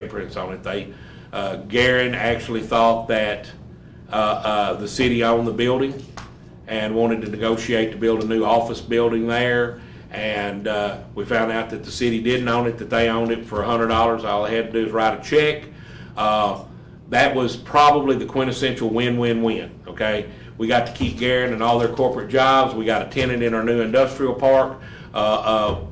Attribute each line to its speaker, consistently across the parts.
Speaker 1: prints on it. Garen actually thought that the city owned the building and wanted to negotiate to build a new office building there. And we found out that the city didn't own it, that they owned it for $100. All they had to do was write a check. That was probably the quintessential win-win-win, okay? We got to keep Garen and all their corporate jobs. We got a tenant in our new industrial park.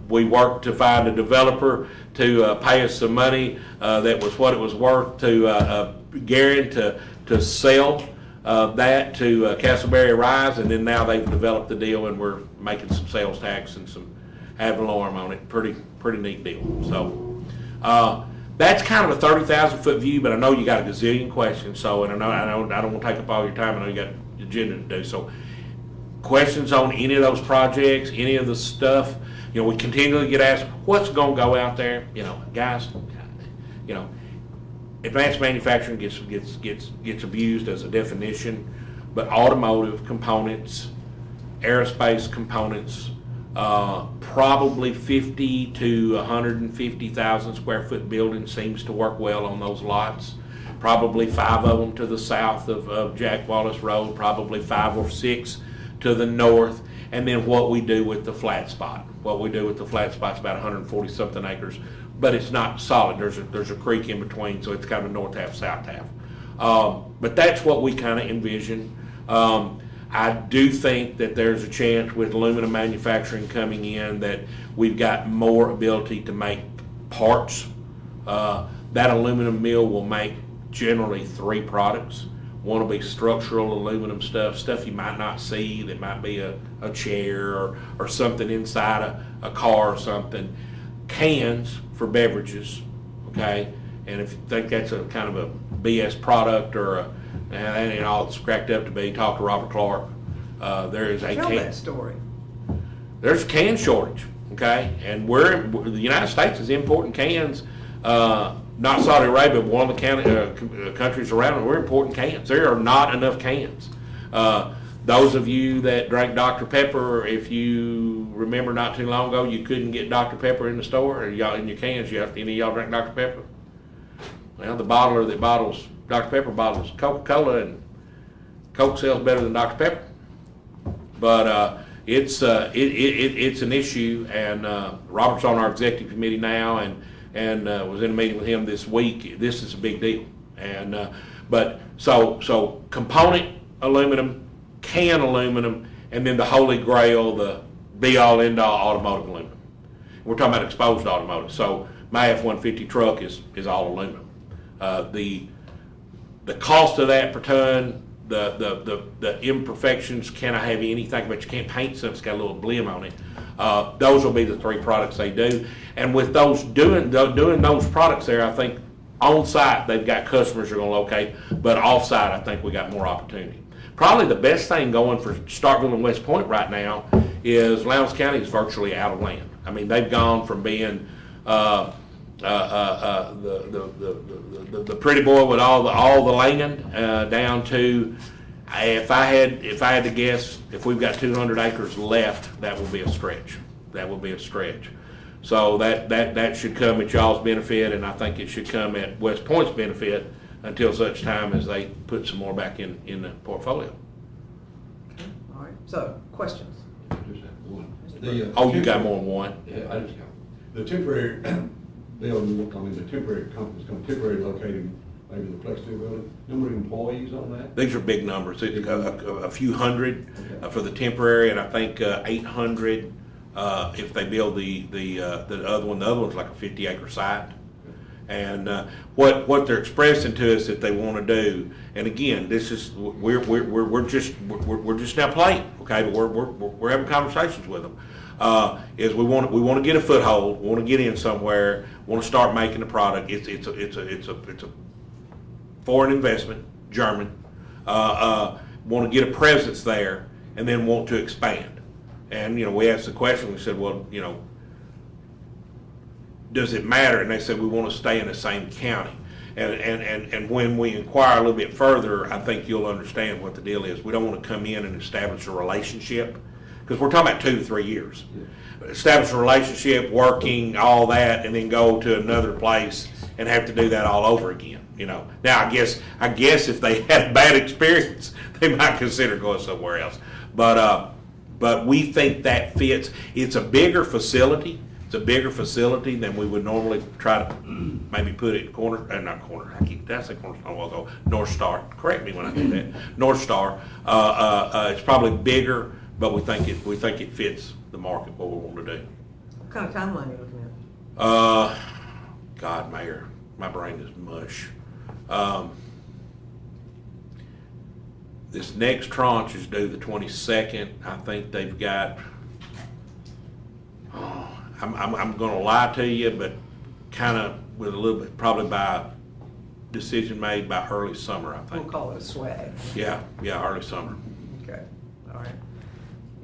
Speaker 1: We worked to find a developer to pay us some money that was what it was worth to Garen to sell that to Castleberry Rise, and then now they've developed the deal and we're making some sales tax and some ad valorem on it. Pretty neat deal. So that's kind of a 30,000 foot view, but I know you got a gazillion questions. So, and I don't want to take up all your time. I know you got an agenda to do. So, questions on any of those projects, any of the stuff. You know, we continually get asked, what's going to go out there? You know, guys, you know, advanced manufacturing gets abused as a definition, but automotive components, aerospace components, probably 50 to 150,000 square foot building seems to work well on those lots. Probably 5 of them to the south of Jack Wallace Road, probably 5 or 6 to the north, and then what we do with the flat spot. What we do with the flat spot's about 140 something acres, but it's not solid. There's a creek in between, so it's kind of north half, south half. But that's what we kind of envision. I do think that there's a chance with aluminum manufacturing coming in that we've got more ability to make parts. That aluminum mill will make generally 3 products. One will be structural aluminum stuff you might not see, that might be a chair or something inside a car or something. Cans for beverages, okay? And if you think that's a kind of a BS product or that ain't all it's cracked up to be, talk to Robert Clark. There is a
Speaker 2: Tell
Speaker 1: can.
Speaker 2: that story.
Speaker 1: There's a can shortage, okay? And the United States is importing cans. Not Saudi Arabia, but one of the countries around it, we're importing cans. There are not enough cans. Those of you that drank Dr. Pepper, if you remember not too long ago, you couldn't get Dr. Pepper in the store, or y'all in your cans. Any of y'all drink Dr. Pepper? Well, the bottler that bottles Dr. Pepper bottles Coca-Cola, and Coke sells better than Dr. Pepper. But it's an issue, and Robert's on our executive committee now, and was in a meeting with him this week. This is a big deal, and but so component aluminum, can aluminum, and then the holy grail, the be-all end-all automotive aluminum. We're talking about exposed automotive. So my F-150 truck is all aluminum. The cost of that per ton, the imperfections, can I have anything, but you can't paint something that's got a little blim on it. Those will be the 3 products they do. And with those doing those products there, I think on site they've got customers who are going to locate, but off site I think we got more opportunity. Probably the best thing going for Starkville and West Point right now is Lowndes County is virtually out of land. I mean, they've gone from being the pretty boy with all the land down to, if I had to guess, if we've got 200 acres left, that will be a stretch. That will be a stretch. So that should come at y'all's benefit, and I think it should come at West Point's benefit until such time as they put some more back in the portfolio.
Speaker 2: Okay. All right. So, questions?
Speaker 3: Just have one.
Speaker 1: You got more than one?
Speaker 3: Yeah, I just got the temporary building. I mean, the temporary company's going to temporarily locating maybe the Flex Steel building. Number of employees on that?
Speaker 1: These are big numbers. A few hundred for the temporary, and I think 800 if they build the other one. The other one's like a 50-acre site. And what they're expressing to us that they want to do, and again, this is we're just now playing, okay? But we're having conversations with them. Is we want to get a foothold, we want to get in somewhere, want to start making the product. It's a foreign investment, German. Want to get a presence there, and then want to expand. And we asked the question. We said, well, does it matter? And they said, we want to stay in the same county. And when we inquire a little bit further, I think you'll understand what the deal is. We don't want to come in and establish a relationship because we're talking about 2 to 3 years. Establish a relationship, working, all that, and then go to another place and have to do that all over again, you know. Now, I guess if they had a bad experience, they might consider going somewhere else. But we think that fits. It's a bigger facility. It's a bigger facility than we would normally try to maybe put it not corner. Did I say Cornerstone a while ago? North Star. Correct me when I do that. North Star. It's probably bigger, but we think it fits the market what we want to do.
Speaker 2: What kind of timeline are you looking at?
Speaker 1: God, Mayor, my brain is mush. This next tranche is due the 22nd. I think they've got. I'm going to lie to you, but kind of with a little bit, probably by decision made by early summer, I think.
Speaker 2: We'll call it a swag.
Speaker 1: Yeah, early summer.
Speaker 2: Okay, all right.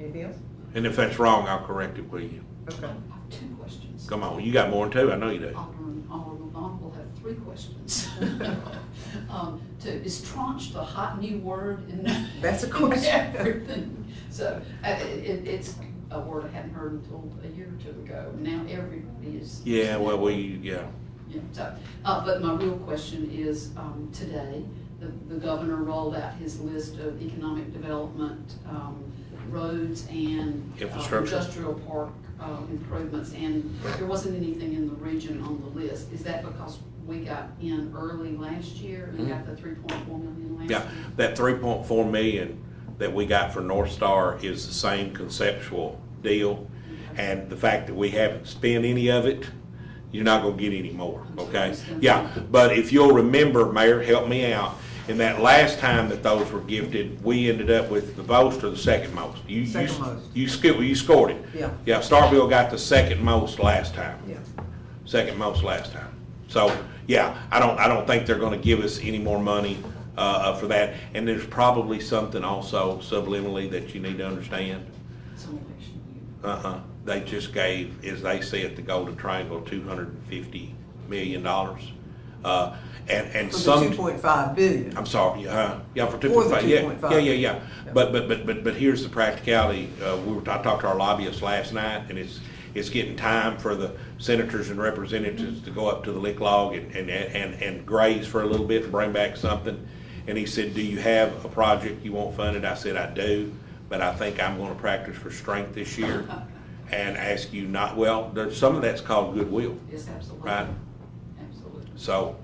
Speaker 2: Anything else?
Speaker 1: And if that's wrong, I'll correct it with you.
Speaker 2: Okay.
Speaker 4: I have 2 questions.
Speaker 1: Come on, you got more than 2. I know you do.
Speaker 4: Honorable Don will have 3 questions. Is tranche the hot new word in
Speaker 2: That's a question.
Speaker 4: everything? So it's a word I hadn't heard until a year or 2 ago. Now everybody is.
Speaker 1: Yeah, well, yeah.
Speaker 4: Yeah, so, but my real question is, today, the governor rolled out his list of economic development, roads and
Speaker 1: Infrastructure.
Speaker 4: industrial park improvements, and there wasn't anything in the region on the list. Is that because we got in early last year and got the 3.4 million last
Speaker 1: Yeah,
Speaker 4: year?
Speaker 1: that 3.4 million that we got for North Star is the same conceptual deal. And the fact that we haven't spent any of it, you're not gonna get any more, okay? Yeah, but if you'll remember, Mayor, help me out, in that last time that those were gifted, we ended up with the most or the second most?
Speaker 2: Second most.
Speaker 1: You scored it.
Speaker 2: Yeah.
Speaker 1: Yeah, Starkville got the second most last time.
Speaker 2: Yeah.
Speaker 1: Second most last time. So, yeah, I don't think they're gonna give us any more money, for that. And there's probably something also subliminally that you need to understand.
Speaker 4: Simulation.
Speaker 1: They just gave, as they see it, the Golden Triangle, $250 million. And
Speaker 2: For
Speaker 1: some.
Speaker 2: the 2.5 billion.
Speaker 1: I'm sorry, yeah, for
Speaker 2: For the
Speaker 1: 2.5, yeah,
Speaker 2: 2.5.
Speaker 1: yeah. But here's the practicality. I talked to our lobbyists last night, and it's getting time for the senators and representatives to go up to the lick log and graze for a little bit and bring back something. And he said, do you have a project you want funded? I said, I do, but I think I'm gonna practice for strength this year and ask you not, well, there's some of that's called goodwill,
Speaker 4: Yes, absolutely.
Speaker 1: right?
Speaker 4: Absolutely.
Speaker 1: So,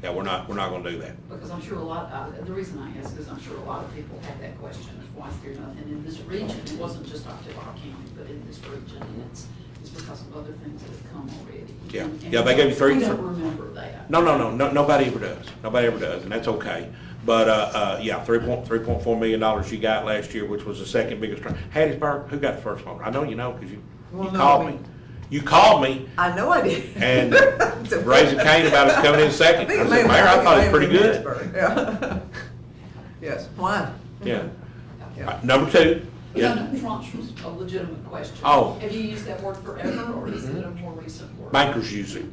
Speaker 1: yeah, we're not gonna do that.
Speaker 4: Because I'm sure the reason I ask is I'm sure a lot of people have that question of why is there nothing in this region? It wasn't just October County, but in this region, and it's because of other things that have come already.
Speaker 1: Yeah.
Speaker 4: And
Speaker 1: Yeah, they gave you 3
Speaker 4: We don't remember that.
Speaker 1: No, nobody ever does, and that's okay. But, yeah, $3.4 million you got last year, which was the second biggest. Hattiesburg, who got the first one? I know you know, because you called me. You called me
Speaker 2: I know I did.
Speaker 1: and raised a cane about us coming in second. I said, Mayor, I thought it was pretty good.
Speaker 2: Yeah. Yes, why?
Speaker 1: Yeah.
Speaker 2: Yeah.
Speaker 1: Number 2.
Speaker 4: Yeah, no, tranche was a legitimate question.
Speaker 1: Oh.
Speaker 4: Have you used that word forever, or is it a more recent word?
Speaker 1: Bankers use it.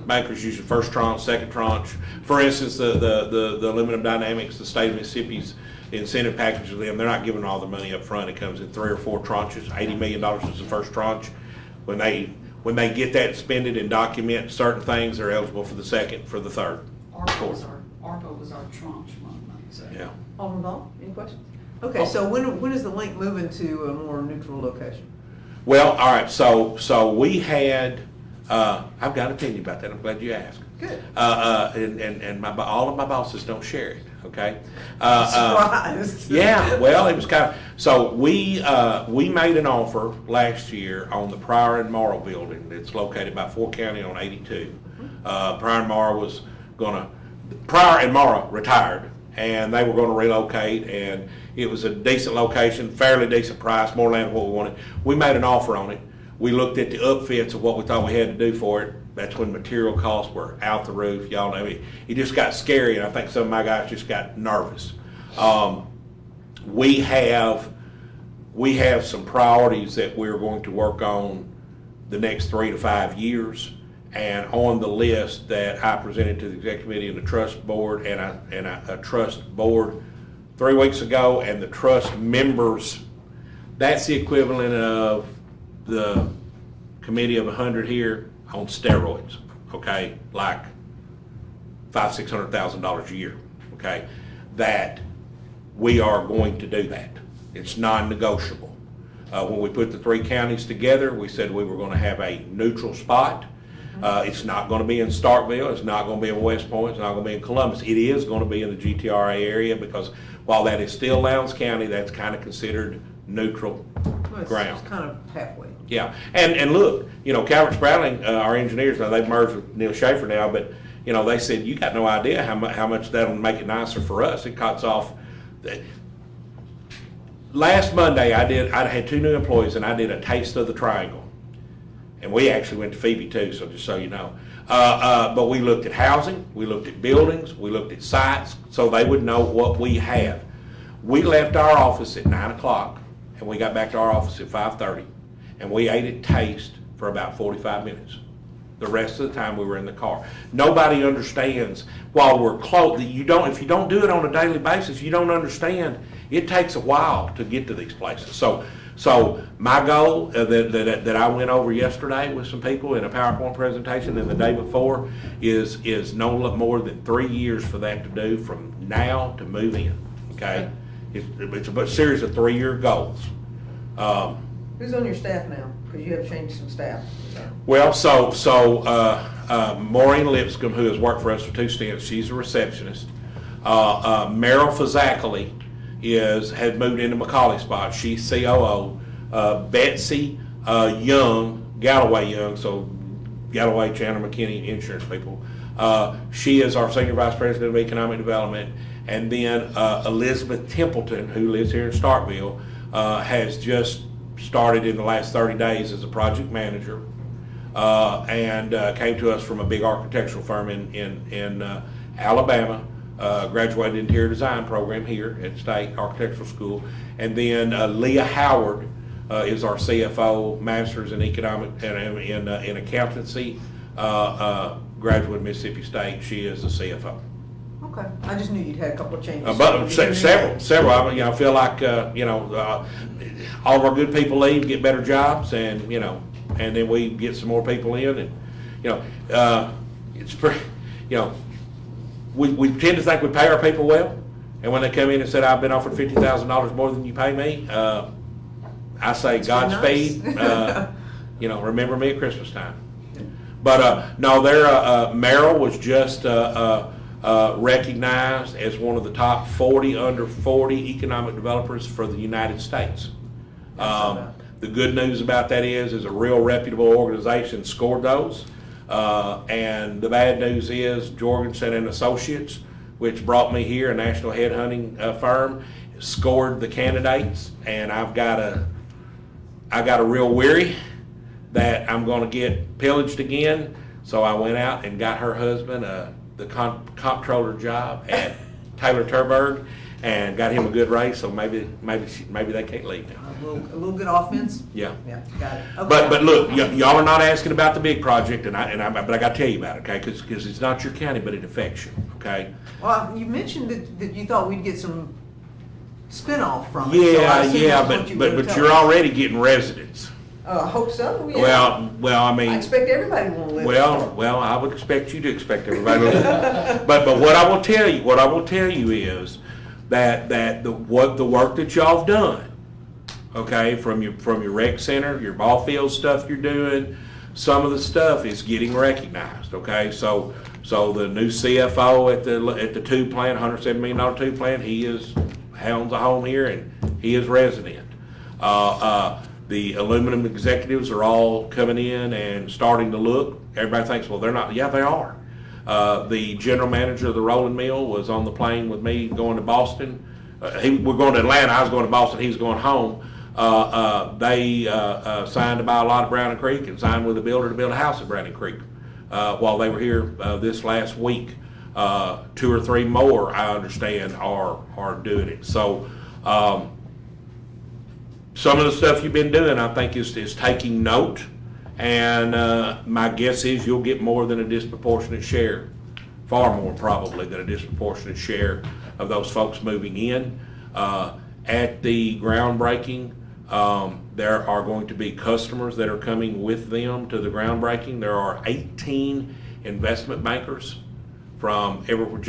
Speaker 4: Bankers.
Speaker 1: Use the first tranche, second tranche. For instance, the Aluminum Dynamics, the state of Mississippi's incentive package to them, they're not giving all the money up front. It comes in 3 or 4 tranches. $80 million is the first tranche. When they get that expended and document certain things, they're eligible for the second, for the third.
Speaker 4: ARPA was our tranche money, so.
Speaker 1: Yeah.
Speaker 2: Alderman Ball, any questions? Okay, so when is the link moving to a more neutral location?
Speaker 1: Well, all right, so we had, I've got an opinion about that. I'm glad you asked.
Speaker 2: Good.
Speaker 1: And all of my bosses don't share it, okay?
Speaker 2: Surprised.
Speaker 1: Yeah, well, it was kind of, so we made an offer last year on the Pryor and Morrow building that's located about 4 County on 82. Pryor and Morrow retired, and they were gonna relocate, and it was a decent location, fairly decent price, more land than what we wanted. We made an offer on it. We looked at the upfits of what we thought we had to do for it. That's when material costs were out the roof. Y'all know it just got scary, and I think some of my guys just got nervous. We have some priorities that we're going to work on the next 3 to 5 years, and on the list that I presented to the executive committee and the trust board and a trust board 3 weeks ago, and the trust members That's the equivalent of the committee of 100 here on steroids, okay? Like $500,000-$600,000 a year, okay? That we are going to do that. It's non-negotiable. When we put the 3 counties together, we said we were going to have a neutral spot. It's not going to be in Starkville. It's not going to be in West Point. It's not going to be in Columbus. It is going to be in the GTRA area because while that is still Lowndes County, that's kind of considered neutral
Speaker 2: Well,
Speaker 1: ground.
Speaker 2: It's kind of halfway.
Speaker 1: Yeah, and look, Calvert Sprouting, our engineers, now they've merged with Neil Schaefer now, but, they said, you got no idea how much that'll make it nicer for us. It cuts off. Last Monday, I had 2 new employees, and I did a taste of the triangle. And we actually went to Phoebe too, so just so you know. But we looked at housing, we looked at buildings, we looked at sites, so they would know what we have. We left our office at 9 o'clock, and we got back to our office at 5:30, and we ate at Taste for about 45 minutes. The rest of the time we were in the car. Nobody understands while we're close. If you don't do it on a daily basis, you don't understand. It takes a while to get to these places. So my goal that I went over yesterday with some people in a PowerPoint presentation and the day before is no more than 3 years for that to do from now to move in. Okay, it's a series of 3-year goals.
Speaker 2: Who's on your staff now? Because you have changed some staff.
Speaker 1: Well, Maureen Lipscomb, who has worked for us for 2 stints, she's a receptionist. Meryl Fazackley had moved into McCauley's spot. She's COO. Betsy Young, Galloway Young, so Galloway, Chandler, McKinney, insurance people. She is our Senior Vice President of Economic Development. And then Elizabeth Templeton, who lives here in Starkville, has just started in the last 30 days as a project manager and came to us from a big architectural firm in Alabama. Graduated interior design program here at State Architectural School. And then Leah Howard is our CFO, Master's in Economic and in Accountancy, graduate of Mississippi State. She is the CFO.
Speaker 2: Okay, I just knew you'd had a couple of changes.
Speaker 1: But several. I feel like all of our good people leave, get better jobs, and then we get some more people in, and it's pretty. We tend to think we pay our people well, and when they come in and said, I've been offered $50,000 more than you pay me, I say Godspeed.
Speaker 2: Nice.
Speaker 1: Remember me at Christmas time. But no, Merrill was just recognized as one of the top 40 under 40 economic developers for the United States. The good news about that is a real reputable organization scored those. And the bad news is Jorgensen and Associates, which brought me here, a national headhunting firm, scored the candidates, and I got a real weary that I'm going to get pillaged again. So I went out and got her husband the comptroller job at Taylor Turberg, and got him a good raise. So maybe they can't leave now.
Speaker 2: A little good offense.
Speaker 1: Yeah.
Speaker 2: Yeah, got it. Okay.
Speaker 1: But look, y'all are not asking about the big project, but I got to tell you about it, okay? Because it's not your county, but it affects you, okay?
Speaker 2: Well, you mentioned that you thought we'd get some spinoff from it. so I assume
Speaker 1: Yeah,
Speaker 2: that's what you were
Speaker 1: but
Speaker 2: telling
Speaker 1: you're
Speaker 2: us.
Speaker 1: already getting residents.
Speaker 2: I hope so. Yeah.
Speaker 1: Well, I mean.
Speaker 2: I expect everybody to want to live.
Speaker 1: Well, I would expect you to expect everybody to live. But what I will tell you is that the work that y'all have done, okay, from your rec center, your ball field stuff you're doing, some of the stuff is getting recognized, okay? So the new CFO at the tube plant, $107 million tube plant, he owns a home here and he is resident. The aluminum executives are all coming in and starting to look. Everybody thinks, well, they're not. Yeah, they are. The general manager of the rolling mill was on the plane with me going to Boston. We're going to Atlanta. I was going to Boston. He was going home. They signed to buy a lot of Browning Creek and signed with a builder to build a house at Browning Creek while they were here this last week. 2 or 3 more, I understand, are doing it. So some of the stuff you've been doing, I think, is taking note. And my guess is you'll get more than a disproportionate share, far more probably than a disproportionate share of those folks moving in. At the groundbreaking, There are going to be customers that are coming with them to the groundbreaking. There are 18 investment bankers from everywhere,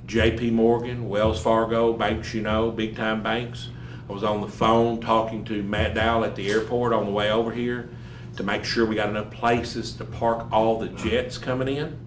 Speaker 1: J.P. Morgan, Wells Fargo, banks you know, big time banks. I was on the phone talking to Matt Dowell at the airport on the way over here to make sure we got enough places to park all the jets coming in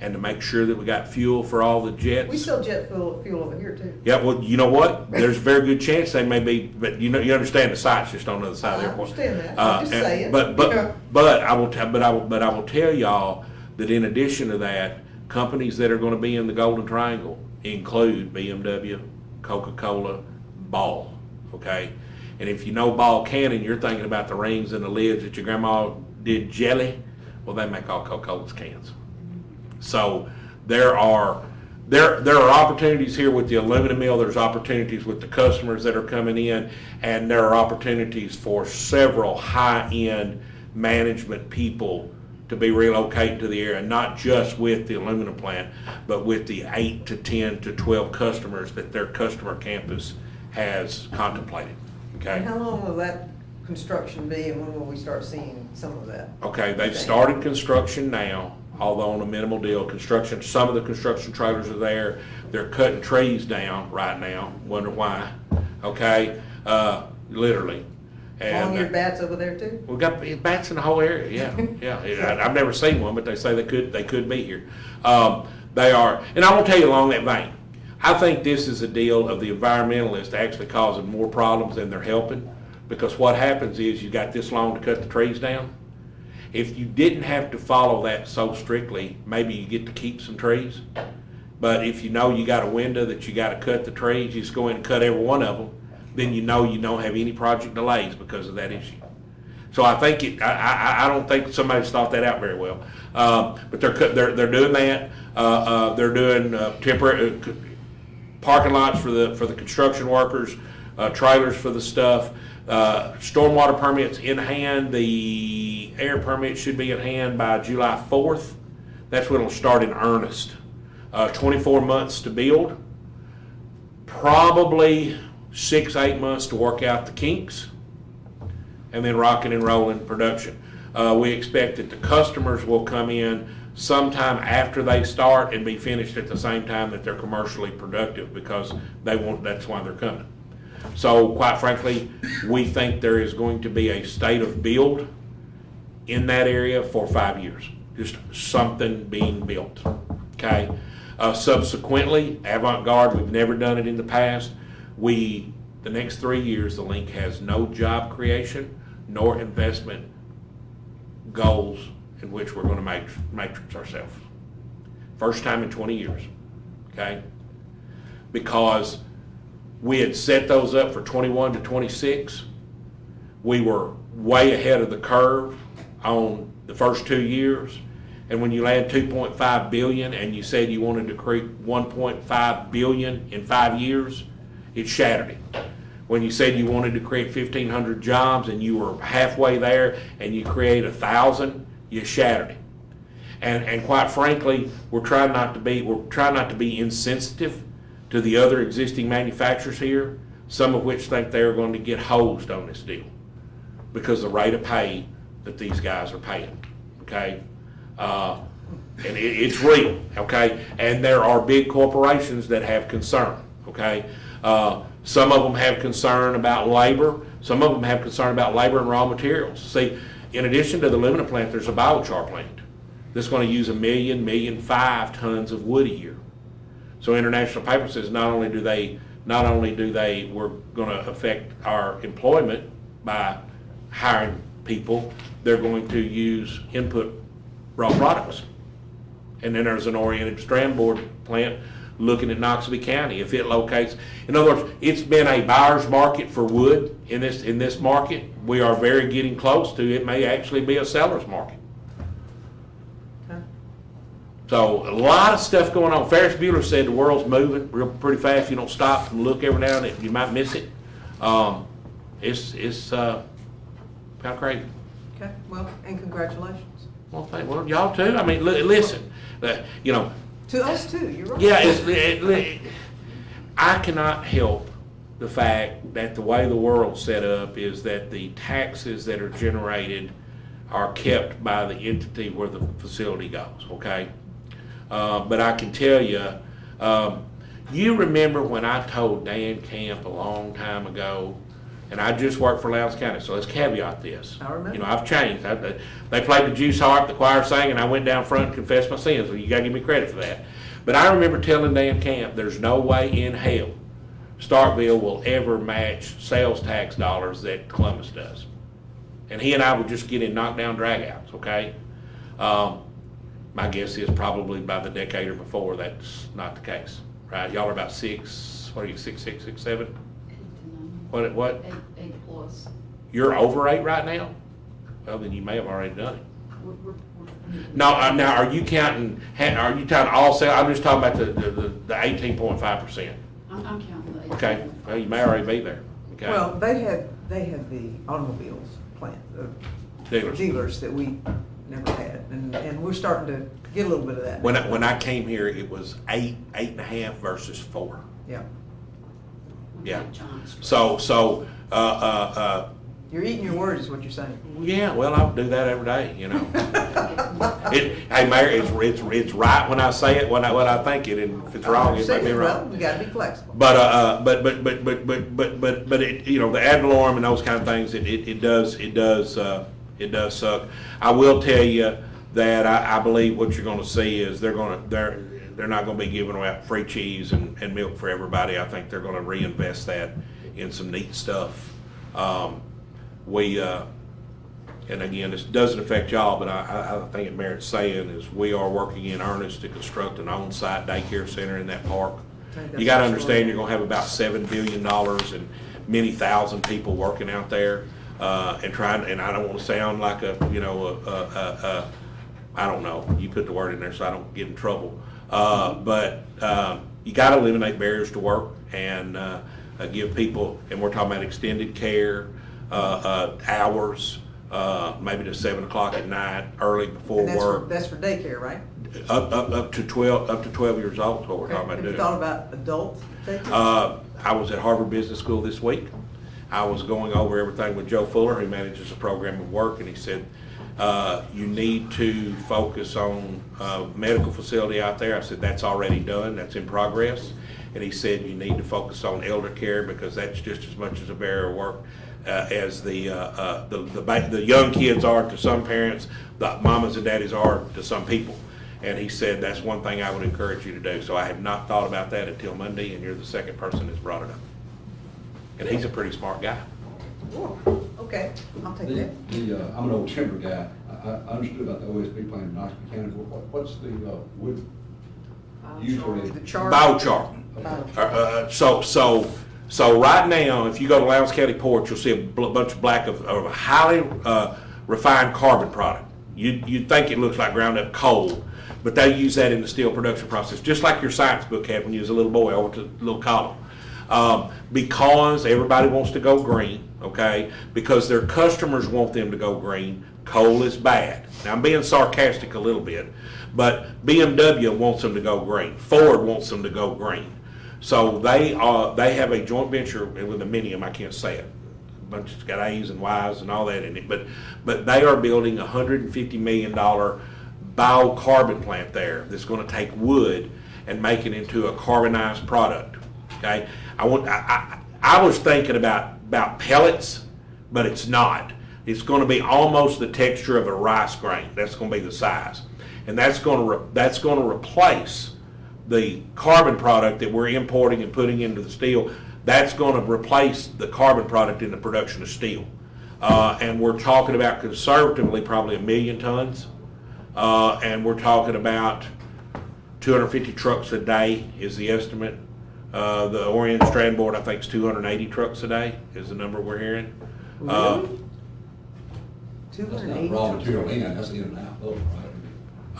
Speaker 1: and to make sure that we got fuel for all the jets.
Speaker 2: We sell jet fuel over here too.
Speaker 1: Yeah, well, you know what? There's a very good chance they may be, but you understand the site's just on the other side of the
Speaker 2: I
Speaker 1: airport.
Speaker 2: understand that. I'm just saying.
Speaker 1: But I will tell y'all that in addition to that, companies that are going to be in the Golden Triangle include BMW, Coca-Cola, Ball. Okay, and if you know Ball Cannon, you're thinking about the rings and the lids that your grandma did jelly. Well, they make all Coca-Cola's cans. So there are opportunities here with the aluminum mill. There's opportunities with the customers that are coming in, and there are opportunities for several high-end management people to be relocating to the area, not just with the aluminum plant, but with the 8 to 10 to 12 customers that their customer campus has contemplated. Okay.
Speaker 2: And how long will that construction be, and when will we start seeing some of that?
Speaker 1: Okay, they've started construction now, although on a minimal deal. Construction, some of the construction trailers are there. They're cutting trees down right now. Wonder why? Okay, literally.
Speaker 2: Long-eared bats over there too?
Speaker 1: We've got bats in the whole area. Yeah. I've never seen one, but they say they could be here. They are, and I will tell you along that vein. I think this is a deal of the environmentalists actually causing more problems than they're helping, because what happens is you got this long to cut the trees down. If you didn't have to follow that so strictly, maybe you get to keep some trees. But if you know you got a window that you got to cut the trees, you just go in and cut every one of them, then you know you don't have any project delays because of that issue. So I think I don't think somebody's thought that out very well. But they're doing that. They're doing temporary parking lots for the construction workers, trailers for the stuff. Stormwater permits in hand. The air permit should be in hand by July 4th. That's when it'll start in earnest. 24 months to build. Probably 6-8 months to work out the kinks, and then rocking and rolling production. We expect that the customers will come in sometime after they start and be finished at the same time that they're commercially productive, because that's why they're coming. So quite frankly, we think there is going to be a state of build in that area for 5 years. Just something being built, okay? Subsequently, avant-garde, we've never done it in the past. The next 3 years, the link has no job creation nor investment goals in which we're going to matrix ourselves. First time in 20 years, okay? Because we had set those up for 21 to 26. We were way ahead of the curve on the first 2 years. And when you land $2.5 billion and you said you wanted to create $1.5 billion in 5 years, it shattered it. When you said you wanted to create 1,500 jobs and you were halfway there and you create 1,000, you shattered it. And quite frankly, we're trying not to be insensitive to the other existing manufacturers here, some of which think they're going to get hosed on this deal because of the rate of pay that these guys are paying. Okay, and it's real. Okay, and there are big corporations that have concern. Okay. Some of them have concern about labor. Some of them have concern about labor and raw materials. See, in addition to the aluminum plant, there's a biochar plant that's going to use 1.5 million tons of wood a year. So International Paper says not only do we're going to affect our employment by hiring people, they're going to use input raw products. And then there's an oriented strand board plant looking at Knoxville County. If it locates, in other words, it's been a buyer's market for wood in this market. We are very getting close to it may actually be a seller's market.
Speaker 2: Okay.
Speaker 1: So a lot of stuff going on. Ferris Bueller said the world's moving pretty fast. If you don't stop and look every now and then, you might miss it. It's kind of crazy.
Speaker 2: Okay, well, and congratulations.
Speaker 1: Well, y'all too. I mean, listen,
Speaker 2: To us too, you're right.
Speaker 1: Yeah, I cannot help the fact that the way the world's set up is that the taxes that are generated are kept by the entity where the facility goes, okay? But I can tell you, you remember when I told Dan Camp a long time ago, and I just worked for Lowndes County, so let's caveat this.
Speaker 2: I remember.
Speaker 1: You know, I've changed. They played the juice harp, the choir sang, and I went down front and confessed my sins. Well, you gotta give me credit for that. But I remember telling Dan Camp, there's no way in hell Starkville will ever match sales tax dollars that Columbus does. And he and I would just get in knockdown dragouts, okay? My guess is probably by the decade or before, that's not the case, right? Y'all are about 6, what are you, 6'6", 6'7"? What?
Speaker 4: Eight plus.
Speaker 1: You're over 8 right now? Well, then you may have already done it.
Speaker 4: We're
Speaker 1: No, now, are you counting all sales? I'm just talking about the 18.5%.
Speaker 4: I'm counting the 8.
Speaker 1: Okay, well, you may already be there, okay?
Speaker 2: Well, they had the automobiles plant, dealers that we never had, and we're starting to get a little bit of that.
Speaker 1: When I came here, it was 8.5 versus 4.
Speaker 2: Yeah,
Speaker 1: Yeah.
Speaker 4: John's.
Speaker 1: So,
Speaker 2: you're eating your words is what you're saying.
Speaker 1: yeah, well, I do that every day, you know. Hey, Mayor, it's right when I say it, when I think it, and if it's wrong, it may be
Speaker 2: Well,
Speaker 1: wrong.
Speaker 2: we gotta be flexible.
Speaker 1: But it, you know, the ad valorem and those kind of things, it does suck. I will tell you that I believe what you're gonna see is they're not gonna be giving out free cheese and milk for everybody. I think they're gonna reinvest that in some neat stuff. And again, this doesn't affect y'all, but I think it merits saying is we are working in earnest to construct an on-site daycare center in that park. You gotta understand, you're gonna have about $7 billion and many thousand people working out there, and I don't wanna sound like I don't know, you put the word in there so I don't get in trouble. But you gotta eliminate barriers to work and give people, and we're talking about extended care, hours, maybe to 7 o'clock at night, early before
Speaker 2: And
Speaker 1: work.
Speaker 2: that's for daycare, right?
Speaker 1: Up to 12 years old is what we're talking about
Speaker 2: Have you
Speaker 1: doing.
Speaker 2: thought about adult daycare?
Speaker 1: I was at Harvard Business School this week. I was going over everything with Joe Fuller, who manages a program of work, and he said, you need to focus on medical facility out there. I said, that's already done, that's in progress. And he said, you need to focus on elder care because that's just as much as a barrier of work as the young kids are to some parents, the mamas and daddies are to some people. And he said, that's one thing I would encourage you to do. So I have not thought about that until Monday, and you're the second person that's brought it up. And he's a pretty smart guy.
Speaker 2: Oh, okay, I'll take that.
Speaker 3: I'm an old timber guy. I understood about the OSB plant in Knox County. What's the wood usually?
Speaker 2: The chart.
Speaker 1: Biochar. So right now, if you go to Lowndes County Porch, you'll see a bunch of black of a highly refined carbon product. You'd think it looks like ground up coal, but they use that in the steel production process, just like your science book had when you was a little boy over to the little column. Because everybody wants to go green, okay? Because their customers want them to go green, coal is bad. Now I'm being sarcastic a little bit, but BMW wants them to go green. Ford wants them to go green. So they have a joint venture with Dominium, I can't say it. It's got A's and Y's and all that in it, but they are building a $150 million biocarbon plant there that's going to take wood and make it into a carbonized product. Okay, I was thinking about pellets, but it's not. It's going to be almost the texture of a rice grain. That's going to be the size, and that's going to replace the carbon product that we're importing and putting into the steel. That's going to replace the carbon product in the production of steel. And we're talking about conservatively probably 1 million tons. And we're talking about 250 trucks a day is the estimate. The Orient Strand Board, I think, is 280 trucks a day is the number we're hearing.
Speaker 2: Really?
Speaker 3: That's not
Speaker 2: 280
Speaker 3: raw
Speaker 2: trucks.
Speaker 3: material in, that's in and out, though,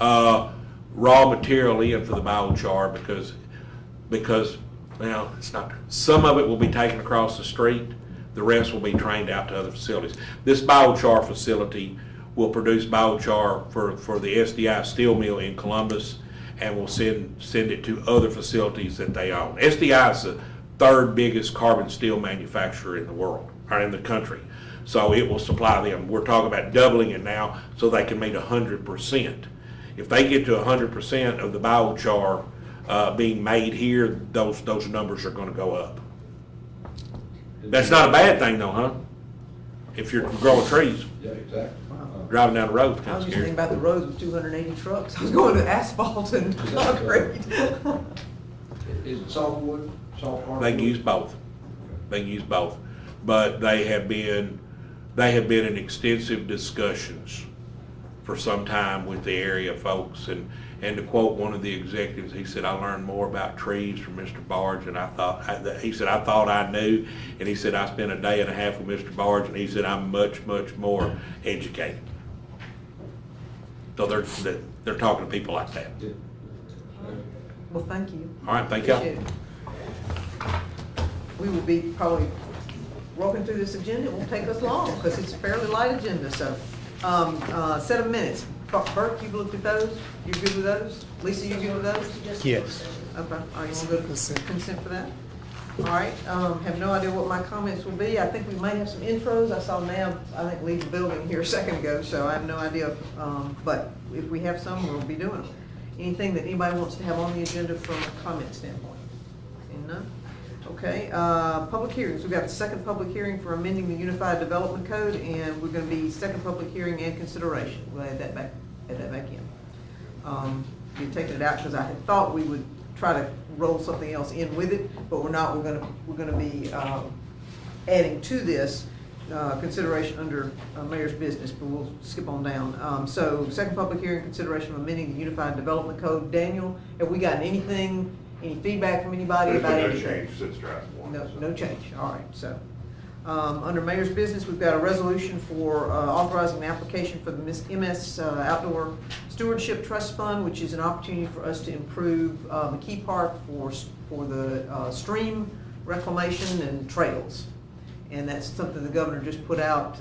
Speaker 3: right?
Speaker 1: Raw material in for the biochar because well, it's not. Some of it will be taken across the street. The rest will be trained out to other facilities. This biochar facility will produce biochar for the SDI steel mill in Columbus, and will send it to other facilities that they own. SDI is the third biggest carbon steel manufacturer in the world, or in the country. So it will supply them. We're talking about doubling it now so they can meet 100%. If they get to 100% of the biochar being made here, those numbers are gonna go up. That's not a bad thing though, huh? If you're growing trees,
Speaker 3: Yeah, exactly.
Speaker 1: driving down the road,
Speaker 2: I
Speaker 1: kind
Speaker 2: was
Speaker 1: of
Speaker 2: just thinking
Speaker 1: scary.
Speaker 2: about the roads with 280 trucks. I was going to asphalt and concrete.
Speaker 3: Is it softwood, soft hardwood?
Speaker 1: They can use both. They can use both. But they have been in extensive discussions for some time with the area folks. And to quote one of the executives, he said, I learned more about trees from Mr. Barge than I thought. He said, I thought I knew. And he said, I spent a day and a half with Mr. Barge, and he said, I'm much, much more educated. So they're talking to people like that.
Speaker 3: Yeah.
Speaker 2: Well, thank you.
Speaker 1: All right, thank y'all.
Speaker 2: Appreciate it. We will be probably walking through this agenda. It won't take us long because it's a fairly light agenda, so. Set of minutes. Bert, you've looked at those? You're good with those? Lisa, you good with those?
Speaker 5: Yes.
Speaker 2: Okay, are you gonna go to consent for that? All right, have no idea what my comments will be. I think we may have some intros. I saw Nav, I think, leave the building here a second ago, so I have no idea. But if we have some, we'll be doing them. Anything that anybody wants to have on the agenda from a comment standpoint? Seeing none? Okay, public hearings. We've got the second public hearing for amending the Unified Development Code, and we're gonna be second public hearing and consideration. We'll add that back in. We've taken it out because I had thought we would try to roll something else in with it, but we're not. We're gonna be adding to this consideration under mayor's business, but we'll skip on down. So second public hearing, consideration of amending the Unified Development Code. Daniel, have we gotten anything, any feedback from anybody
Speaker 6: There's
Speaker 2: about
Speaker 6: been no
Speaker 2: anything?
Speaker 6: change since draft one.
Speaker 2: No,
Speaker 6: so.
Speaker 2: no change, all right, so. Under mayor's business, we've got a resolution for authorizing an application for the MS Outdoor Stewardship Trust Fund, which is an opportunity for us to improve McKee Park for the stream reclamation and trails. And that's something the governor just put out,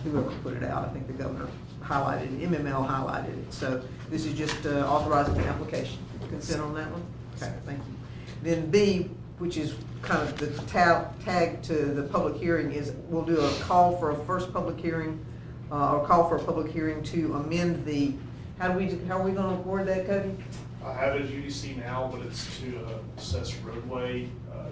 Speaker 2: whoever put it out, I think the governor highlighted it, MML highlighted it. So this is just authorizing the application. Consent on that one? Okay, thank you. Then B, which is kind of the tag to the public hearing, is we'll do a call for a first public hearing, or call for a public hearing to amend the, how are we gonna word that, Cody?
Speaker 7: I have it as UDC now, but it's to assess roadway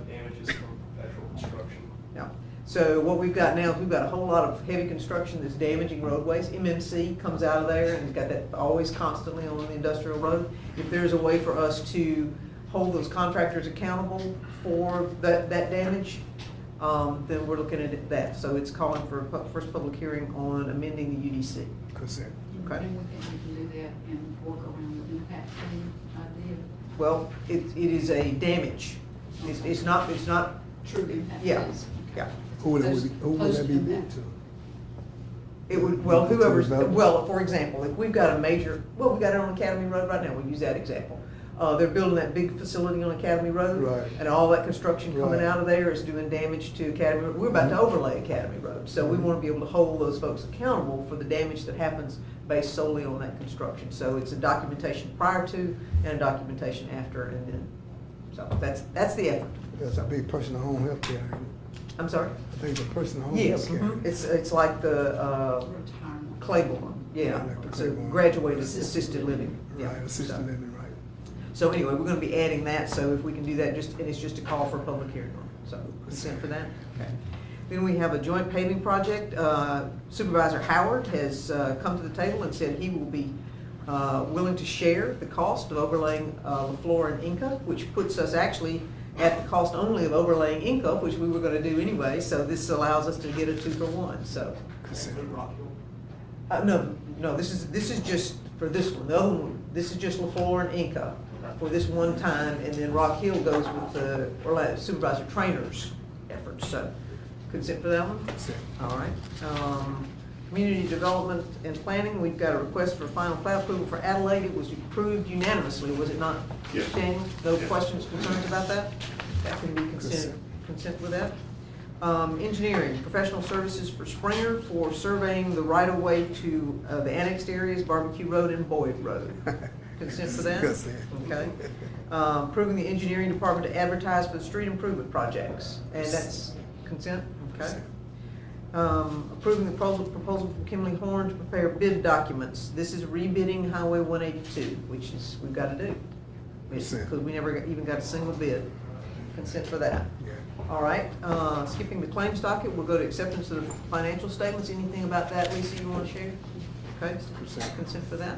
Speaker 7: damages from perpetual construction.
Speaker 2: Yeah. So what we've got now is we've got a whole lot of heavy construction that's damaging roadways. MMC comes out of there and got that always constantly on the industrial road. If there's a way for us to hold those contractors accountable for that damage, then we're looking at that. So it's calling for a first public hearing on amending the UDC.
Speaker 5: Consent.
Speaker 2: Okay.
Speaker 4: And we can do that and work around the impact fee idea.
Speaker 2: Well, it is a damage. It's not,
Speaker 4: True impact
Speaker 2: yeah,
Speaker 4: fees.
Speaker 2: yeah.
Speaker 5: Who would that be bid to?
Speaker 2: It would, well, whoever's, well, for example, if we've got a major, well, we got it on Academy Road right now, we use that example. They're building that big facility on Academy Road.
Speaker 5: Right.
Speaker 2: And all that construction coming
Speaker 5: Right.
Speaker 2: out of there is doing damage to Academy Road. We're about to overlay Academy Road, so we want to be able to hold those folks accountable for the damage that happens based solely on that construction. So it's a documentation prior to and a documentation after, and then, so that's the effort.
Speaker 5: That's a big personal home health care.
Speaker 2: I'm sorry?
Speaker 5: I think it's a personal home
Speaker 2: Yes,
Speaker 5: health care.
Speaker 2: it's like the
Speaker 4: Retirement.
Speaker 2: Claiborne, yeah,
Speaker 5: Like the
Speaker 2: it's a
Speaker 5: Claiborne.
Speaker 2: graduated assisted living. Yeah,
Speaker 5: Right, assisted
Speaker 2: so-
Speaker 5: living, right.
Speaker 2: So anyway, we're gonna be adding that, so if we can do that, and it's just a call for a public hearing on it, so consent for that, okay. Then we have a joint paving project. Supervisor Howard has come to the table and said he will be willing to share the cost of overlaying LaFleur and Inca, which puts us actually at the cost only of overlaying Inca, which we were gonna do anyway, so this allows us to get a 2-for-1, so.
Speaker 5: Consent.
Speaker 7: Include Rock Hill.
Speaker 2: No, this is just for this one. The other one, this is just LaFleur and Inca for this one time, and then Rock Hill goes with the Supervisor Trainer's efforts, so consent for that one?
Speaker 5: Consent.
Speaker 2: All right. Community Development and Planning, we've got a request for final plat approval for Adelaide. It was approved unanimously, was it not?
Speaker 6: Yes.
Speaker 2: Daniel? No
Speaker 6: Yes.
Speaker 2: questions, concerns about that? That can be consent with that. Engineering, professional services for Springer for surveying the right-of-way to the annexed areas, Barbecue Road and Boyd Road. Consent for that?
Speaker 5: Consent.
Speaker 2: Okay. Approving the engineering department to advertise for the street improvement projects, and that's consent, okay? Approving the proposal from Kimley Horn to prepare bid documents. This is rebidding Highway 182, which is, we've got to do.
Speaker 5: Consent.
Speaker 2: Because we never even got a single bid. Consent for that.
Speaker 5: Yeah.
Speaker 2: All right, skipping the claims docket, we'll go to acceptance of the financial statements. Anything about that, Lisa, you want to share? Okay,
Speaker 5: Consent.
Speaker 2: consent for that.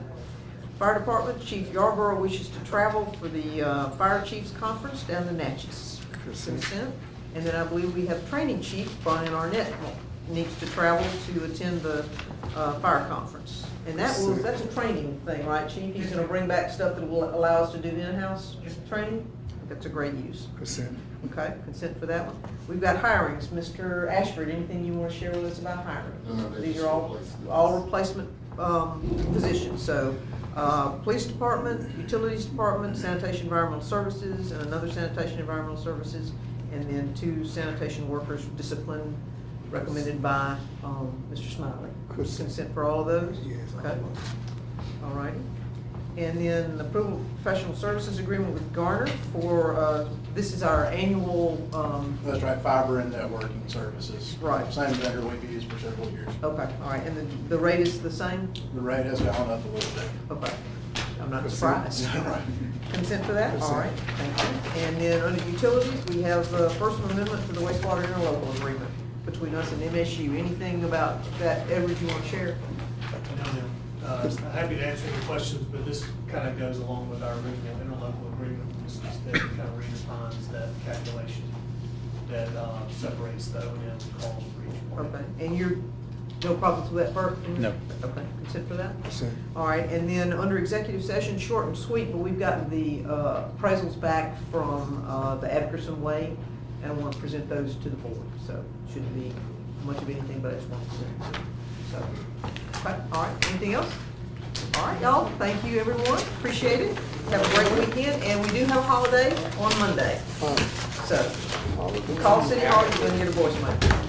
Speaker 2: Fire Department, Chief Yarborough wishes to travel for the Fire Chiefs Conference down to Natchez.
Speaker 5: Consent.
Speaker 2: Consent. And then I believe we have Training Chief Brian Arnett needs to travel to attend the fire conference. And that will, that's a training thing, right, Chief? He's gonna bring back stuff that will allow us to do in-house training? That's a great use.
Speaker 5: Consent.
Speaker 2: Okay, consent for that one. We've got hirings. Mr. Ashford, anything you want to share with us about hiring?
Speaker 6: No, they're
Speaker 2: These
Speaker 6: just
Speaker 2: are all
Speaker 6: replacements.
Speaker 2: replacement positions. So, police department, utilities department, sanitation environmental services, and another sanitation environmental services, and then 2 sanitation workers discipline recommended by Mr. Smiley.
Speaker 5: Consent.
Speaker 2: Consent for all of those?
Speaker 5: Yes.
Speaker 2: Okay. All righty. And then approval of professional services agreement with Garner for, this is our annual,
Speaker 8: That's right, fiber and networking services.
Speaker 2: Right.
Speaker 8: Same vendor we've used for several years.
Speaker 2: okay, all right, and the rate is the same?
Speaker 8: The rate has gone up a little bit.
Speaker 2: Okay, I'm not
Speaker 5: Consent.
Speaker 2: surprised.
Speaker 8: Right.
Speaker 2: Consent for that? All right, thank you. And then under utilities, we have first amendment to the wastewater interlocal agreement between us and MSU. Anything about that, Edward, you want to share?
Speaker 7: Happy to answer any questions, but this kind of goes along with our original interlocal agreement, which is that it kind of redefines that calculation that separates the O&M cost for each one.
Speaker 2: Okay, and you're, no problems with that, Bert?
Speaker 9: No.
Speaker 2: Okay, consent for that?
Speaker 5: Consent.
Speaker 2: All right, and then under executive session, short and sweet, but we've gotten the appraisals back from the Adkerson Way, and I want to present those to the board, so shouldn't be much of anything, but I just want to present. So, okay, all right, anything else? All right, y'all, thank you, everyone, appreciate it. Have a great weekend, and we do have a holiday on Monday, so call City Hall, you can get a voicemail.